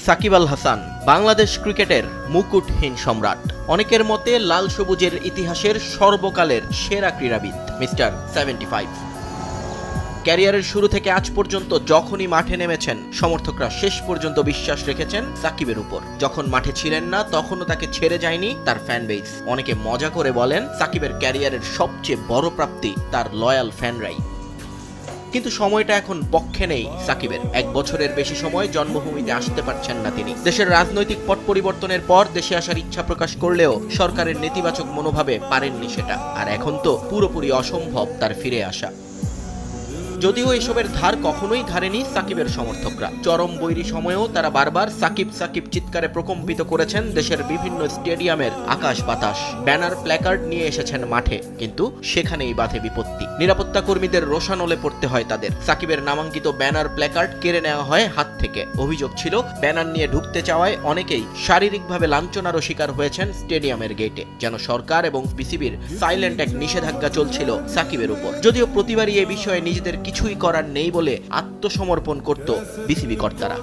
সাকিব আল হাসান বাংলাদেশ ক্রিকেটের মুকুটহীন সম্রাট। অনেকের মতে লাল সবুজের ইতিহাসের সর্বকালের সেরা ক্রীড়াবিদ মিস্টার 75। ক্যারিয়ারের শুরু থেকে আজ পর্যন্ত যখনই মাঠে নেমেছেন, সমর্থকরা শেষ পর্যন্ত বিশ্বাস রেখেছেন সাকিবের উপর। যখন মাঠে ছিলেন না, তখনও তাকে ছেড়ে যায়নি তার ফ্যান বেস। অনেকে মজা করে বলেন, সাকিবের ক্যারিয়ারের সবচেয়ে বড় প্রাপ্তি তার লয়াল ফ্যানরাই। কিন্তু সময়টা এখন পক্ষে নেই সাকিবের। 1 বছরের বেশি সময় জন্মভূমিতে আসতে পারছেন না তিনি। দেশের রাজনৈতিক পট পরিবর্তনের পর দেশে আসার ইচ্ছা প্রকাশ করলেও সরকারের নেতিবাচক মনোভাবে পারেননি সেটা। আর এখন তো পুরোপুরি অসম্ভব তার ফিরে আসা। যদিও এসবের ধার কখনোই ধারেনি সাকিবের সমর্থকরা। চরম বৈরী সময়েও তারা বারবার সাকিব সাকিব চিৎকারে প্রকম্পিত করেছেন দেশের বিভিন্ন স্টেডিয়ামের আকাশ বাতাস। ব্যানার প্ল্যাকার্ড নিয়ে এসেছেন মাঠে, কিন্তু সেখানেই বাধে বিপত্তি। নিরাপত্তা কর্মীদের রোষানলে পড়তে হয় তাদের। সাকিবের নামাঙ্কিত ব্যানার প্ল্যাকার্ড কেড়ে নেওয়া হয় হাত থেকে। অভিযোগ ছিল, ব্যানার নিয়ে ঢুকতে চাওয়ায় অনেকেই শারীরিকভাবে লাঞ্ছনারও শিকার হয়েছেন স্টেডিয়ামের গেটে। যেন সরকার এবং বিসিবির সাইলেন্ট এক নিষেধাজ্ঞা চলছিল সাকিবের উপর। যদিও প্রতিবারই এ বিষয়ে নিজেদের কিছুই করার নেই বলে আত্মসমর্পণ করত বিসিবি কর্তারা।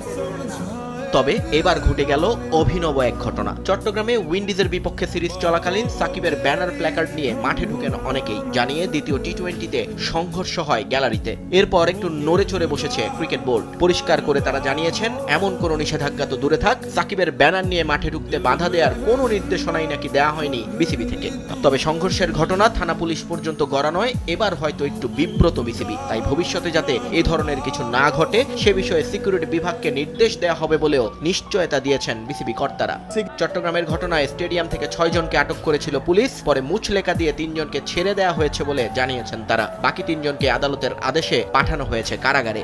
তবে এবার ঘটে গেল অভিনব এক ঘটনা। চট্টগ্রামে উইন্ডিজের বিপক্ষে সিরিজ চলাকালীন সাকিবের ব্যানার প্ল্যাকার্ড নিয়ে মাঠে ঢুকেন অনেকেই। জানিয়ে দ্বিতীয় টি-20তে সংঘর্ষ হয় গ্যালারিতে। এরপর একটু নড়ে চড়ে বসেছে ক্রিকেট বোর্ড। পরিষ্কার করে তারা জানিয়েছেন, এমন কোনো নিষেধাজ্ঞা তো দূরে থাক, সাকিবের ব্যানার নিয়ে মাঠে ঢুকতে বাধা দেওয়ার কোনো নির্দেশনাই নাকি দেওয়া হয়নি বিসিবি থেকে। তবে সংঘর্ষের ঘটনা থানা পুলিশ পর্যন্ত গড়া নয়। এবার হয়তো একটু বিব্রত বিসিবি। তাই ভবিষ্যতে যাতে এ ধরনের কিছু না ঘটে সে বিষয়ে সিকিউরিটি বিভাগকে নির্দেশ দেওয়া হবে বলেও নিশ্চয়তা দিয়েছেন বিসিবি কর্তারা। চট্টগ্রামের ঘটনায় স্টেডিয়াম থেকে 6 জনকে আটক করেছিল পুলিশ। পরে মুচলেকা দিয়ে 3 জনকে ছেড়ে দেওয়া হয়েছে বলে জানিয়েছেন তারা। বাকি 3 জনকে আদালতের আদেশে পাঠানো হয়েছে কারাগারে।